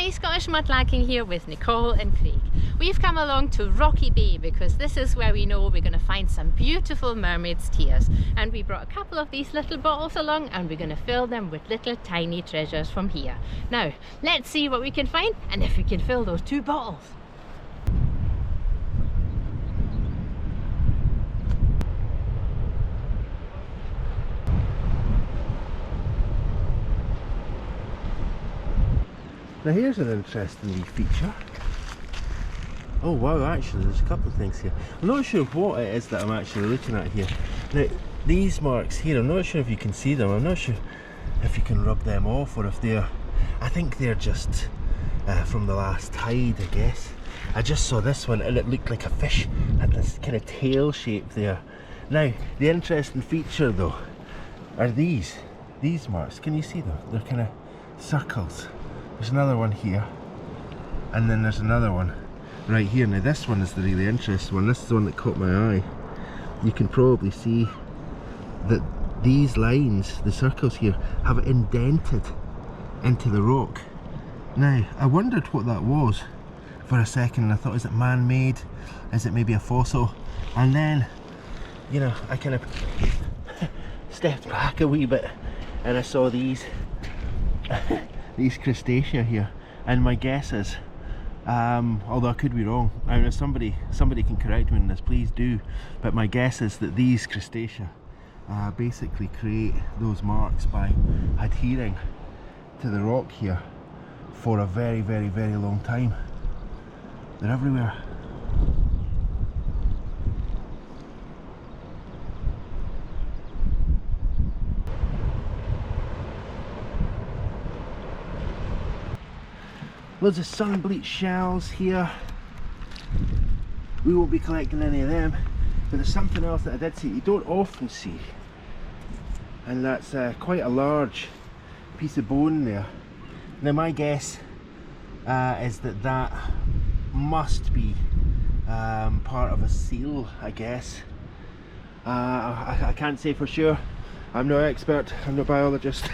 Hi, Scottish Mudlarking here with Nicole and Craig. We've come along to Rocky Bay because this is where we know we're going to find some beautiful mermaids' tears, and we brought a couple of these little bottles along and we're going to fill them with little tiny treasures from here. Now let's see what we can find and if we can fill those 2 bottles. Now here's an interesting wee feature. Oh wow, actually there's a couple of things here. I'm not sure what it is that I'm actually looking at here. Now these marks here, I'm not sure if you can see them. I'm not sure if you can rub them off or if they're, I think they're just from the last tide, I guess. I just saw this one and it looked like a fish, had this kind of tail shape there. Now the interesting feature though are these marks. Can you see them? They're kind of circles. There's another one here, and then there's another one right here. Now this one is the really interesting one. This is the one that caught my eye. You can probably see that these lines, the circles here, have indented into the rock. Now I wondered what that was for a second, and I thought, is it man-made? Is it maybe a fossil? And then, you know, I kind of stepped back a wee bit and I saw these these crustacea here, and my guess is, although I could be wrong, I mean, if somebody can correct me on this, please do, but my guess is that these crustacea basically create those marks by adhering to the rock here for a very, very, very long time. They're everywhere. Loads of sun bleached shells here. We won't be collecting any of them, but there's something else that I did see you don't often see, and that's quite a large piece of bone there. Now my guess is that that must be part of a seal, I guess. I can't say for sure. I'm no expert, I'm no biologist.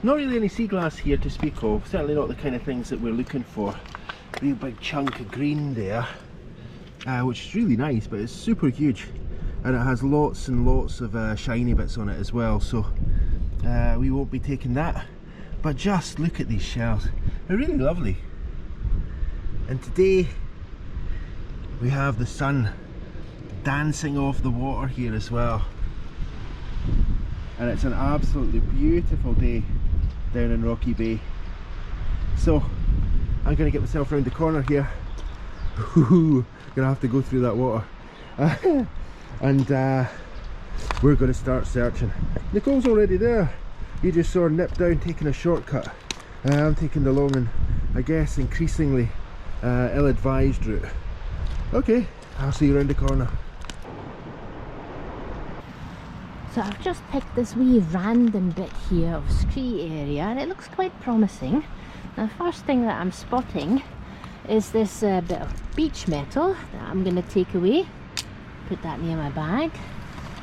Not really any sea glass here to speak of, certainly not the kind of things that we're looking for. Real big chunk of green there, which is really nice, but it's super huge, and it has lots and lots of shiny bits on it as well, so we won't be taking that. But just look at these shells, they're really lovely. And today we have the sun dancing off the water here as well, and it's an absolutely beautiful day down in Rocky Bay. So I'm going to get myself around the corner here. Gonna have to go through that water. And we're going to start searching. Nicole's already there. You just saw her nip down taking a shortcut. I'm taking the long and I guess increasingly ill-advised route. Okay, I'll see you around the corner. So I've just picked this wee random bit here of scree area, and it looks quite promising. Now the first thing that I'm spotting is this bit of beach metal that I'm going to take away, put that near my bag,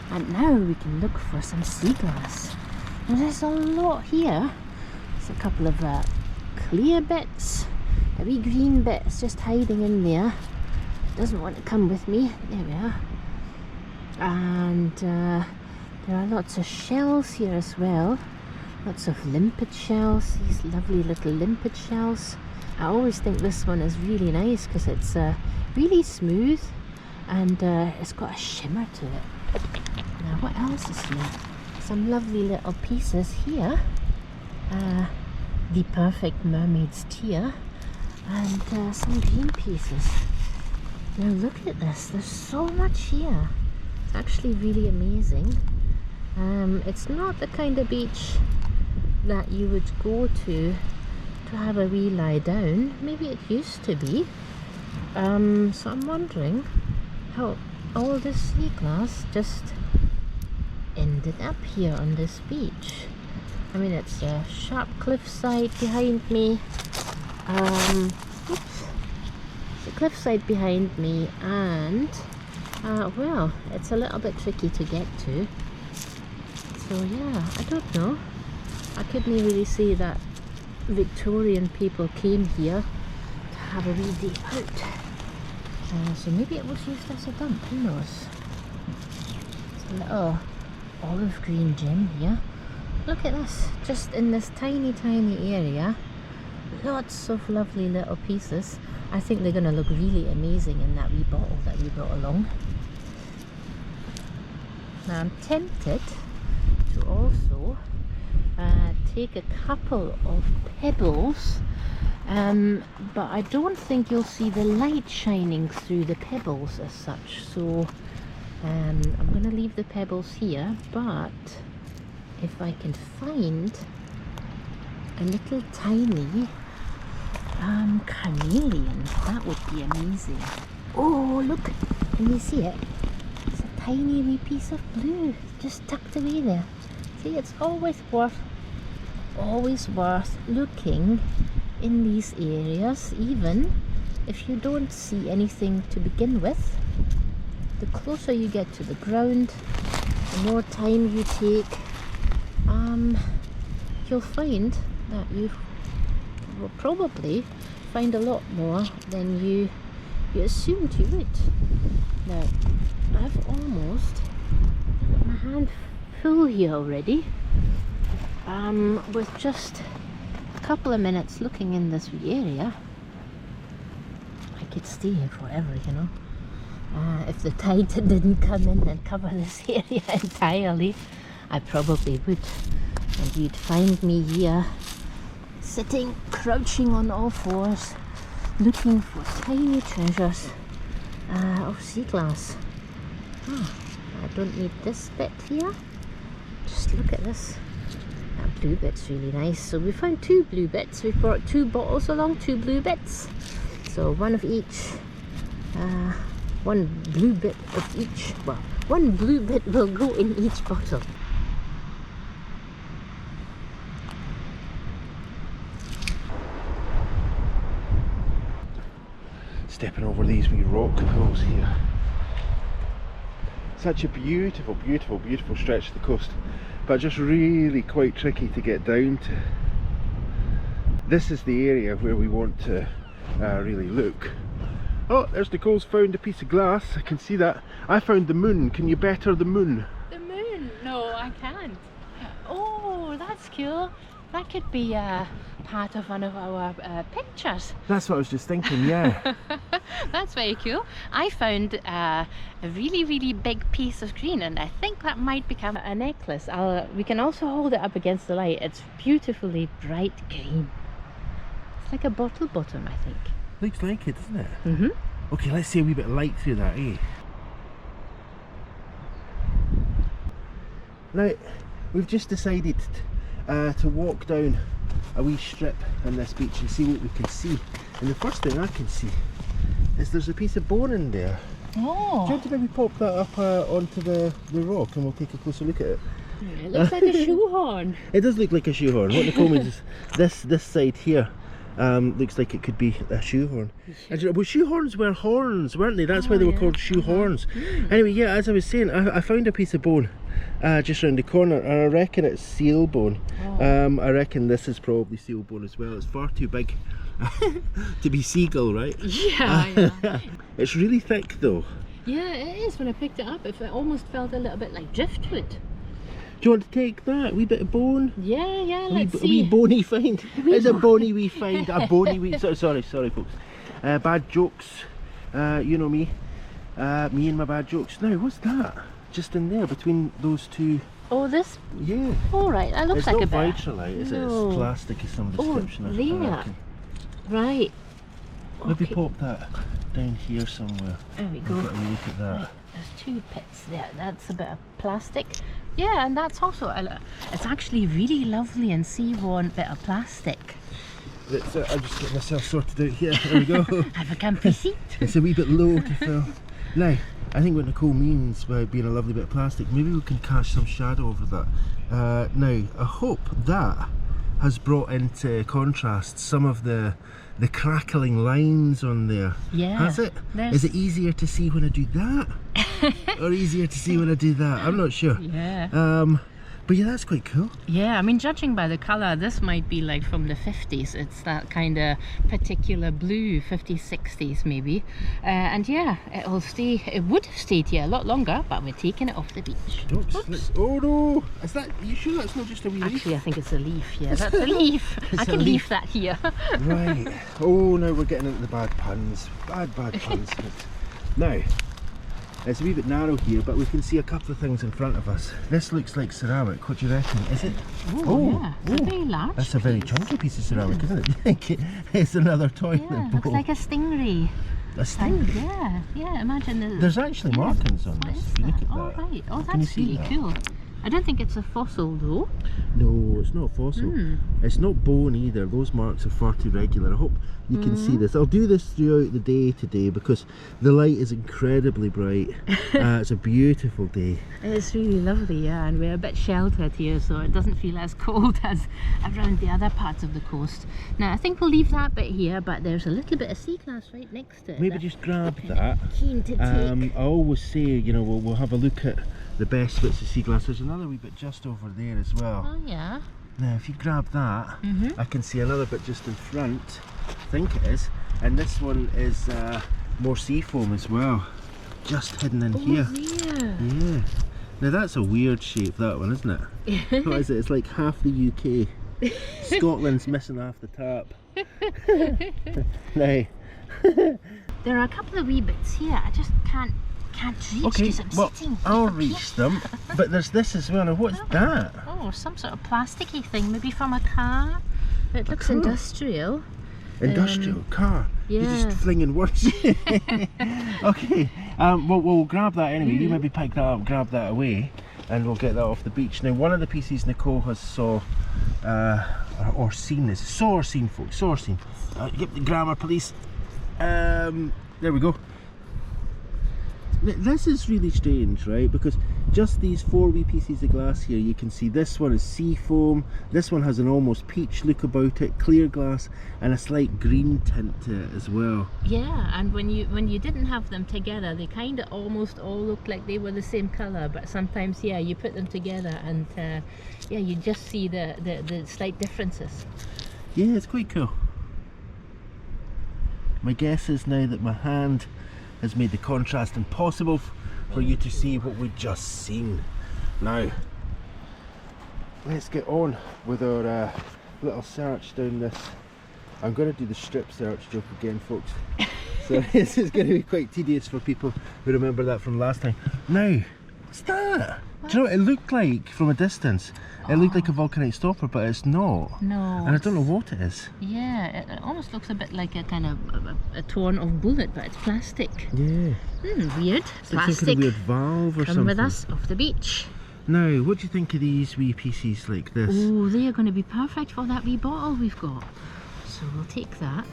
and now we can look for some sea glass. Now there's a lot here. There's a couple of clear bits, a wee green bit is just hiding in there, doesn't want to come with me. There we are. And there are lots of shells here as well, lots of limpet shells, these lovely little limpet shells. I always think this one is really nice because it's really smooth and it's got a shimmer to it. Now what else is here? Some lovely little pieces here, the perfect mermaid's tear, and some green pieces. Now look at this, there's so much here. It's actually really amazing. It's not the kind of beach that you would go to have a wee lie down. Maybe it used to be. So I'm wondering how all this sea glass just ended up here on this beach. I mean, it's a sharp cliffside behind me. Oops. It's a cliffside behind me, and well, it's a little bit tricky to get to. So yeah, I don't know. I couldn't really see that Victorian people came here to have a wee day out. So maybe it was used as a dump, who knows? It's a little olive green gem here. Look at this, just in this tiny area, lots of lovely little pieces. I think they're going to look really amazing in that wee bottle that we brought along. Now I'm tempted to also take a couple of pebbles, but I don't think you'll see the light shining through the pebbles as such, so I'm going to leave the pebbles here, but if I can find a little tiny carnelian, that would be amazing. Oh, look, can you see it? It's a tiny wee piece of blue just tucked away there. See, it's always worth looking in these areas, even if you don't see anything to begin with. The closer you get to the ground, the more time you take, you'll find that you will probably find a lot more than you assumed you would. Now, I've almost got my hand full here already, with just a couple of minutes looking in this wee area. I could stay here forever, you know. If the tide didn't come in and cover this area entirely, I probably would. And you'd find me here, sitting, crouching on all fours, looking for tiny treasures of sea glass. I don't need this bit here. Just look at this. That blue bit's really nice. So we found 2 blue bits. We've brought 2 bottles along, 2 blue bits. So one of each. One blue bit of each. Well, one blue bit will go in each bottle. Stepping over these wee rock pools here. Such a beautiful stretch of the coast, but just really quite tricky to get down to. This is the area where we want to really look. Oh, there's Nicole's found a piece of glass. I can see that. I found the moon. Can you better the moon? The moon? No, I can't. Oh, that's cool. That could be part of one of our pictures. That's what I was just thinking, yeah. That's very cool. I found a really big piece of green, and I think that might become a necklace. We can also hold it up against the light. It's beautifully bright green. It's like a bottle bottom, I think. Looks like it, doesn't it? Mm-hmm. Okay, let's see a wee bit of light through that, eh? Now, we've just decided to walk down a wee strip on this beach and see what we can see. And the first thing I can see is there's a piece of bone in there. Oh! Do you want to maybe pop that up onto the rock and we'll take a closer look at it? It looks like a shoehorn. It does look like a shoehorn. What Nicole means is this side here looks like it could be a shoehorn. Well, shoehorns were horns, weren't they? That's why they were called shoehorns. Anyway, yeah, as I was saying, I found a piece of bone just round the corner, and I reckon it's seal bone. I reckon this is probably seal bone as well. It's far too big to be seagull, right? Yeah, It's really thick though. Yeah, it is. When I picked it up, it almost felt a little bit like driftwood. Do you want to take that? A wee bit of bone? Yeah, let's see. A wee bony find. It's a bony wee find. A bony wee... Sorry folks. Bad jokes. You know me. Me and my bad jokes. Now, what's that? Just in there, between those two... Oh, this? Yeah. All right, that looks like a bit... It's not vitrolite, is it? It's plastic of some description. Oh, there. Right. Maybe pop that down here somewhere. There we go. Look at that. Right. There's 2 pits there. That's a bit of plastic. Yeah, and that's also it's actually really lovely and seaworn bit of plastic. I'll just get myself sorted out here. There we go. Have a comfy seat. It's a wee bit low to fill. Now, I think what Nicole means by being a lovely bit of plastic, maybe we can cast some shadow over that. Now, I hope that has brought into contrast some of the crackling lines on there. Yeah. Has it? Is it easier to see when I do that? Or easier to see when I do that? I'm not sure. Yeah. But yeah, that's quite cool. Yeah, I mean, judging by the colour, this might be like from the 50s. It's that kind of particular blue, 50s, 60s maybe. And yeah, it'll stay, it would have stayed here a lot longer, but we're taking it off the beach. Oops. Oops. Oh no! Is that, you sure that's not just a wee leaf? Actually, I think it's a leaf, yeah, that's a leaf. I can leave that here. Right. Oh, now we're getting into the bad puns. Bad puns. Now, it's a wee bit narrow here, but we can see a couple of things in front of us. This looks like ceramic. What do you reckon? Is it? Oh, yeah. It's a very large That's a very chunky piece of ceramic, isn't it? Do you think it's another toilet bowl? Yeah, looks like a stingray. A stingray? Yeah, imagine There's actually markings on What this, is if you look that? at Oh, that. right. Oh, Can you that's see really that? cool. I don't think it's a fossil though. No, it's not fossil. It's not bone either. Those marks are far too regular. I hope you can see this. I'll do this throughout the day today because the light is incredibly bright. It's a beautiful day. It's really lovely, yeah, and we're a bit sheltered here, so it doesn't feel as cold as around the other parts of the coast. Now, I think we'll leave that bit here, but there's a little bit of sea glass right next to it. Maybe just grab that. Keen to take. I always say, you know, we'll have a look at the best bits of sea glass. There's another wee bit just over there as well. Oh yeah. Now, if you grab that, I can see another bit just in front. I think it is. And this one is more sea foam as well. Just hidden in here. Yeah. Now that's a weird shape, that one, isn't it? What is it? It's like half the UK. Scotland's missing half the top. Now. There are a couple of wee bits here. I just can't reach. Okay, I'm well, sitting I'll up here. reach them. But there's this as well. Now, what's that? Oh, some sort of plasticky thing, maybe from a car. It looks car? Industrial. Industrial car. You're yeah. just flinging words. Okay. We'll grab that anyway. You maybe pick that up, grab that away, and we'll get that off the beach. Now, one of the pieces Nicole has saw or seen this. Saw or seen, folks. Saw or seen. Get the grammar, police. There we go. This is really strange, right? Because just these 4 wee pieces of glass here, you can see this one is sea foam, this one has an almost peach look about it, clear glass, and a slight green tint to it as well. Yeah, and when you didn't have them together, they kind of almost all looked like they were the same colour, but sometimes, yeah, you put them together and yeah, you just see the slight differences. Yeah, it's quite cool. My guess is now that my hand has made the contrast impossible for you to see what we've just seen. Now, let's get on with our little search down this. I'm going to do the strip search joke again, folks. So this is going to be quite tedious for people who remember that from last time. Now, what's that? Do you know what it looked like from a distance? It looked like a vulcanite stopper, but it's not. No. And I don't know what it is. Yeah, it almost looks a bit like a kind of a torn off bullet, but it's plastic. Yeah. Weird. It's like Plastic. some kind of weird valve or Come something. with us off the beach. Now, what do you think of these wee pieces like this? Oh, they are going to be perfect for that wee bottle we've got. So we'll take that.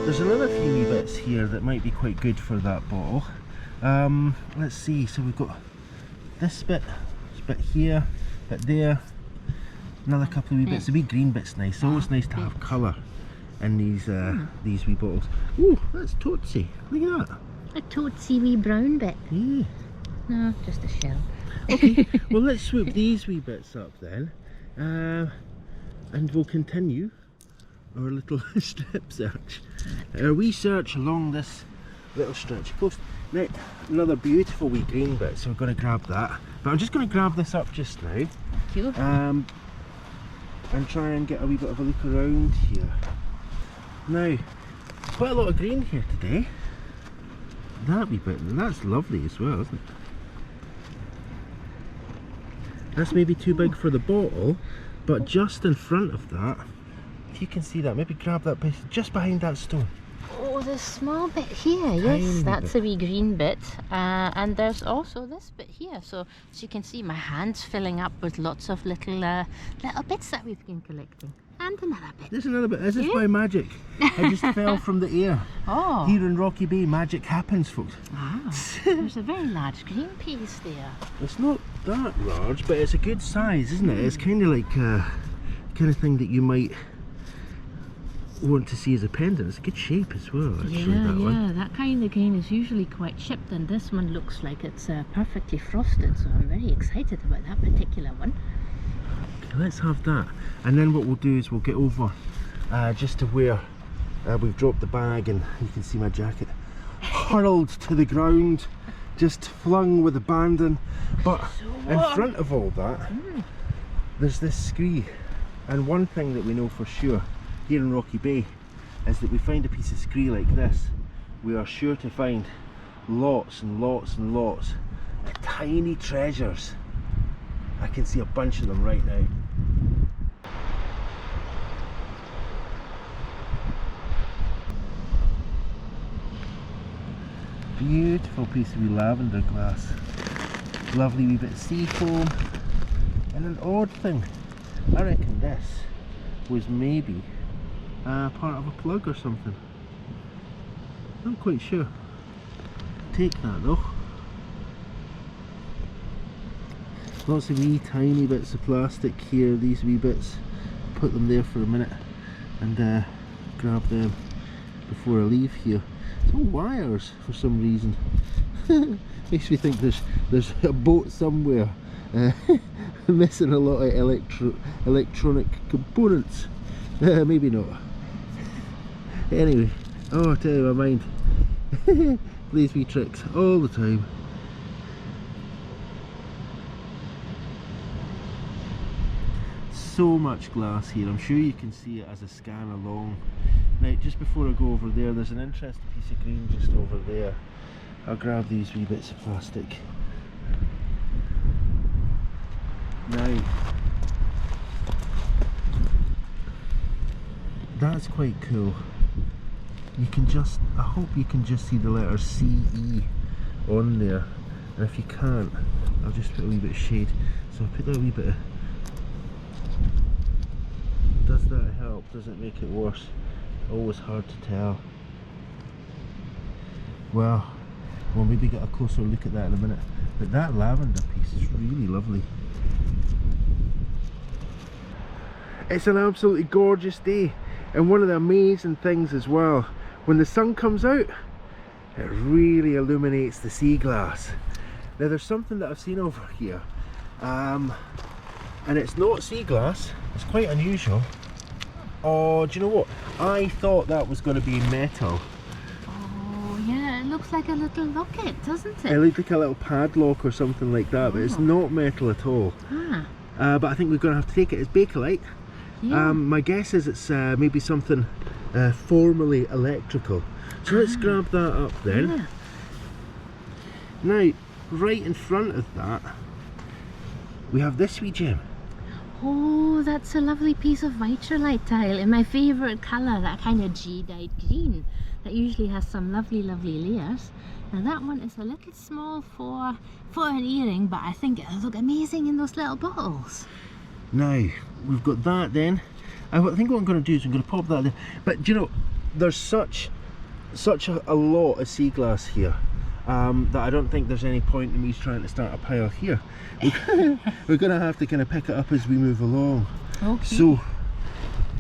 There's another few wee bits here that might be quite good for that bottle. Let's see, so we've got this bit here, bit there, another couple of wee bits. The wee green bit's nice. It's always nice to have colour in these wee bottles. Ooh, that's tootsie. Look at that. A tootsie wee brown bit. Yeah. No, just a shell. Okay, well let's swoop these wee bits up then, and we'll continue our little strip search. Our wee search along this little stretch of coast. Now, another beautiful wee green bit, so we're going to grab that. But I'm just going to grab this up just now. Thank you. And try and get a wee bit of a look around here. Now, quite a lot of green here today. That wee bit, and that's lovely as well, isn't it? That's maybe too big for the bottle, but just in front of that, if you can see that, maybe grab that bit just behind that stone. Oh, this small bit here, yes, that's a wee green bit, and there's also this bit here. So as you can see, my hand's filling up with lots of little bits that we've been collecting. And another bit. There's another bit. This is by magic. I just fell from the air. Oh. Here in Rocky Bay, magic happens, folks. Wow. There's a very large green piece there. It's not that large, but it's a good size, isn't it? It's kind of like kind of thing that you might want to see as a pendant. It's a good shape as well, actually. Yeah, that kind of cane is usually quite chipped, and this one looks like it's perfectly frosted, so I'm very excited about that particular one. Okay, let's have that, and then what we'll do is we'll get over just to where we've dropped the bag, and you can see my jacket hurled to the ground, just flung with abandon. But in front of all that, there's this scree, and one thing that we know for sure here in Rocky Bay is that we find a piece of scree like this, we are sure to find lots and lots and lots of tiny treasures. I can see a bunch of them right now. Beautiful piece of wee lavender glass. Lovely wee bit of sea foam. And an odd thing, I reckon this was maybe part of a plug or something. Not quite sure. Take that though. Lots of wee tiny bits of plastic here, these wee bits. Put them there for a minute and grab them before I leave here. It's all wires for some reason. Makes me think there's a boat somewhere missing a lot of electronic components. Maybe not. Anyway, oh, I tell you, my mind plays me tricks all the time. So much glass here. I'm sure you can see it as I scan along. Now, just before I go over there, there's an interesting piece of green just over there. I'll grab these wee bits of plastic. Now, that's quite cool. You can just, I hope you can just see the letter CE on there, and if you can't, I'll just put a wee bit of shade. So I'll put that wee bit of, does that help? Does it make it worse? Always hard to tell. Well, we'll maybe get a closer look at that in a minute, but that lavender piece is really lovely. It's an absolutely gorgeous day, and one of the amazing things as well, when the sun comes out, it really illuminates the sea glass. Now there's something that I've seen over here, and it's not sea glass, it's quite unusual. Oh, do you know what? I thought that was going to be metal. Oh yeah, it looks like a little locket, doesn't it? It looks like a little padlock or something like that, but it's not metal at all. But I think we're going to have to take it as Bakelite. Yeah. My guess is it's maybe something formerly electrical. So let's grab that up then. Yeah. Now, right in front of that, we have this wee gem. Oh, that's a lovely piece of vitrolite tile in my favourite colour, that kind of jadeite green that usually has some lovely layers. Now that one is a little small for an earring, but I think it'll look amazing in those little bottles. Now, we've got that then. I think what I'm going to do is I'm going to pop that there. But do you know, there's such a lot of sea glass here that I don't think there's any point in me trying to start a pile here. We're going to have to kind of pick it up as we move along. Okay. So,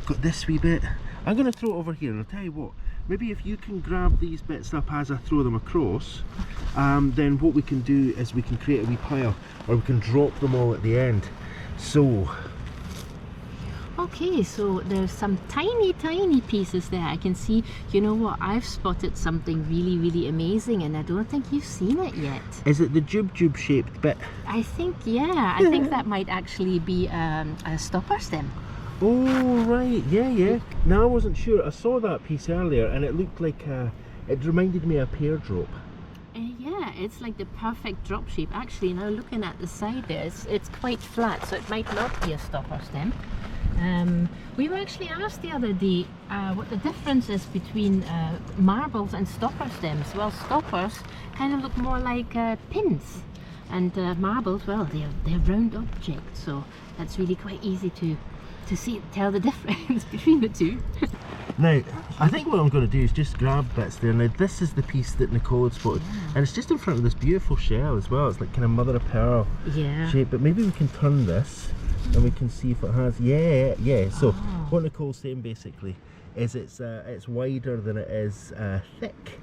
got this wee bit. I'm going to throw it over here, and I'll tell you what, maybe if you can grab these bits up as I throw them across, then what we can do is we can create a wee pile, or we can drop them all at the end. So Okay, so there's some tiny pieces there. I can see, you know what, I've spotted something really amazing, and I don't think you've seen it yet. is it the jub shaped bit? I think, yeah, I think that might actually be a stopper stem. Oh right, yeah. Now I wasn't sure. I saw that piece earlier and it looked like it reminded me of a pear drop. Yeah, it's like the perfect drop shape. Actually, now looking at the side there, it's quite flat, so it might not be a stopper stem. We were actually asked the other day what the difference is between marbles and stopper stems. Well, stoppers kind of look more like pins, and marbles, well, they're round objects, so that's really quite easy to tell the difference between the two. Now, I think what I'm going to do is just grab bits there. Now, this is the piece that Nicole had spotted, and it's just in front of this beautiful shell as well. It's like kind of mother of pearl shape, but maybe we can turn this and we can see if it has, yeah. So what Nicole's saying basically is it's wider than it is thick,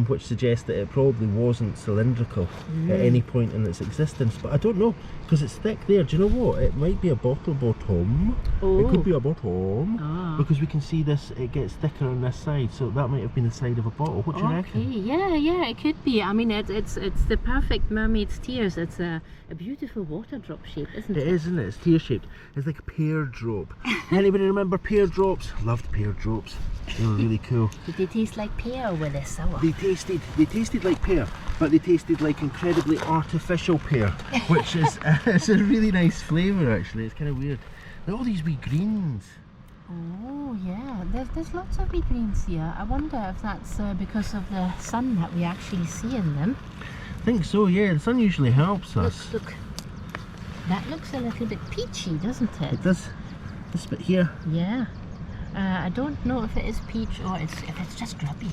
which suggests that it probably wasn't cylindrical at any point in its existence. But I don't know, because it's thick there. Do you know what? It might be a bottle bottom. It could be a bottom, because we can see this, it gets thicker on this side, so that might have been the side of a bottle. What do you reckon? Yeah, it could be. I mean, it's the perfect Mermaid's tears. It's a beautiful water drop shape, isn't it? It is, isn't it? It's tear shaped. It's like a pear drop. Anybody remember pear drops? Loved pear drops. They were really cool. Did they taste like pear or were they sour? They tasted like pear, but they tasted like incredibly artificial pear, which is it's a really nice flavour actually. It's kind of weird. Look at all these wee greens. Oh yeah, there's lots of wee greens here. I wonder if that's because of the sun that we actually see in them. I think so, yeah. The sun usually helps us. Look. That looks a little bit peachy, doesn't it? It does. This bit here. Yeah. I don't know if it is peach or if it's just grubby.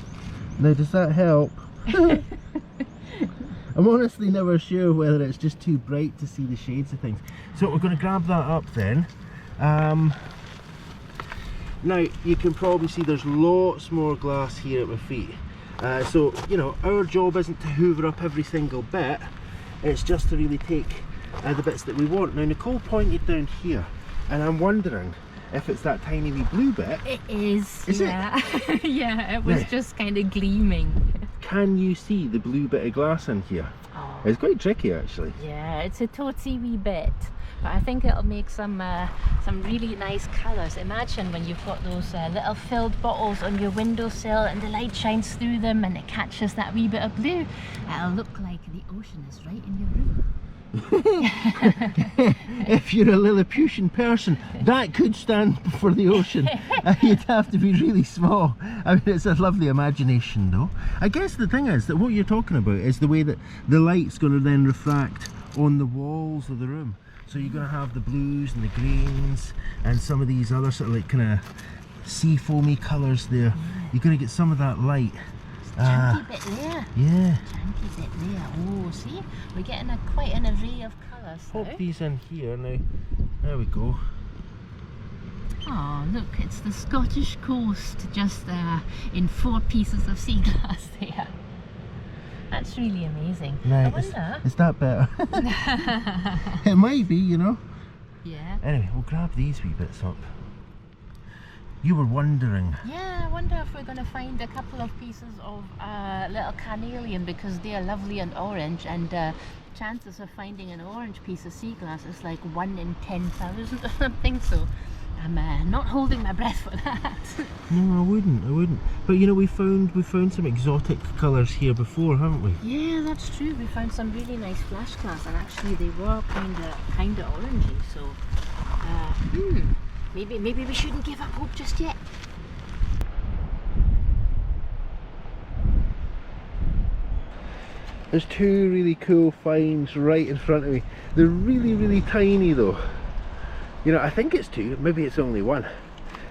Now, does that help? I'm honestly never sure whether it's just too bright to see the shades of things. So we're going to grab that up then. Now, you can probably see there's lots more glass here at my feet. So, you know, our job isn't to hoover up every single bit. It's just to really take the bits that we want. Now, Nicole pointed down here, and I'm wondering if it's that tiny wee blue bit. It is. Is yeah. it? Yeah, it was just kind of gleaming. Can you see the blue bit of glass in here? Oh. It's quite tricky actually. Yeah, it's a totsy wee bit, but I think it'll make some really nice colours. Imagine when you've got those little filled bottles on your windowsill and the light shines through them and it catches that wee bit of blue. It'll look like the ocean is right in your room. If you're a Lilliputian person, that could stand for the ocean. You'd have to be really small. I mean, it's a lovely imagination though. I guess the thing is that what you're talking about is the way that the light's going to then refract on the walls of the room. So you're going to have the blues and the greens and some of these other sort of like kind of sea foamy colours there. You're going to get some of that light. Chunky bit there. Yeah. Chunky bit there. Oh, see? We're getting quite an array of colours. Pop these in here now. There we go. Oh, look, it's the Scottish coast just in 4 pieces of sea glass there. That's really amazing. Right, I wonder. Is that better? It might be, you know. Yeah. Anyway, we'll grab these wee bits up. You were wondering. Yeah, I wonder if we're going to find a couple of pieces of little carnelian, because they are lovely and orange, and chances of finding an orange piece of sea glass is like 1 in 10,000 or something, so I'm not holding my breath for that. No, I wouldn't. But you know, we found some exotic colours here before, haven't we? Yeah, that's true. We found some really nice flash glass, and actually they were kinda orangey, so maybe we shouldn't give up hope just yet. There's 2 really cool finds right in front of me. They're really tiny though. You know, I think it's 2, maybe it's only 1.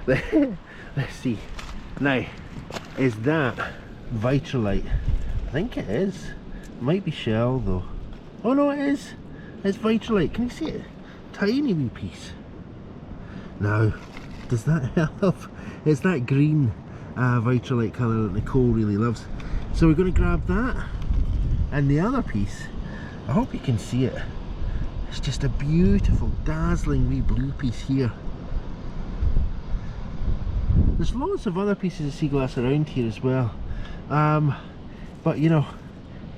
Let's see. Now, is that vitrolite? I think it is. It might be shell though. Oh no, it is. It's vitrolite. Can you see it? Tiny wee piece. Now, does that help? It's that green vitrolite colour that Nicole really loves. So we're going to grab that. And the other piece, I hope you can see it, it's just a beautiful, dazzling wee blue piece here. There's lots of other pieces of sea glass around here as well, but you know,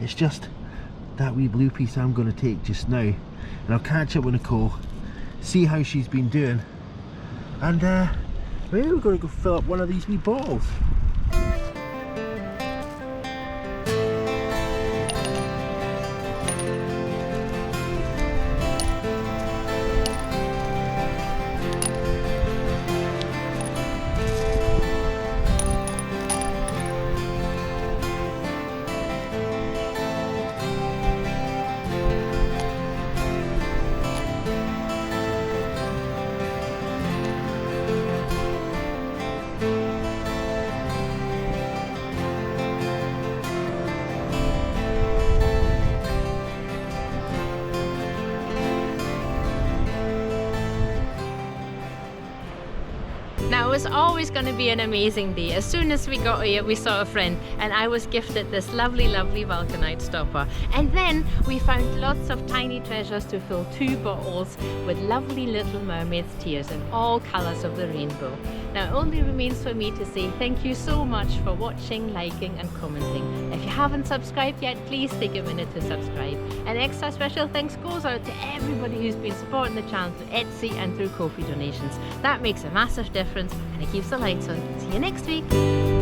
it's just that wee blue piece I'm going to take just now, and I'll catch up with Nicole, see how she's been doing, and maybe we're going to go fill up one of these wee bottles. Now, it was always going to be an amazing day. As soon as we got here, we saw a friend and I was gifted this lovely vulcanite stopper. And then we found lots of tiny treasures to fill 2 bottles with lovely little mermaid's tears in all colours of the rainbow. Now, it only remains for me to say thank you so much for watching, liking and commenting. If you haven't subscribed yet, please take a minute to subscribe. And extra special thanks goes out to everybody who's been supporting the channel through Etsy and through Ko-fi donations. That makes a massive difference and it keeps the lights on. See you next week.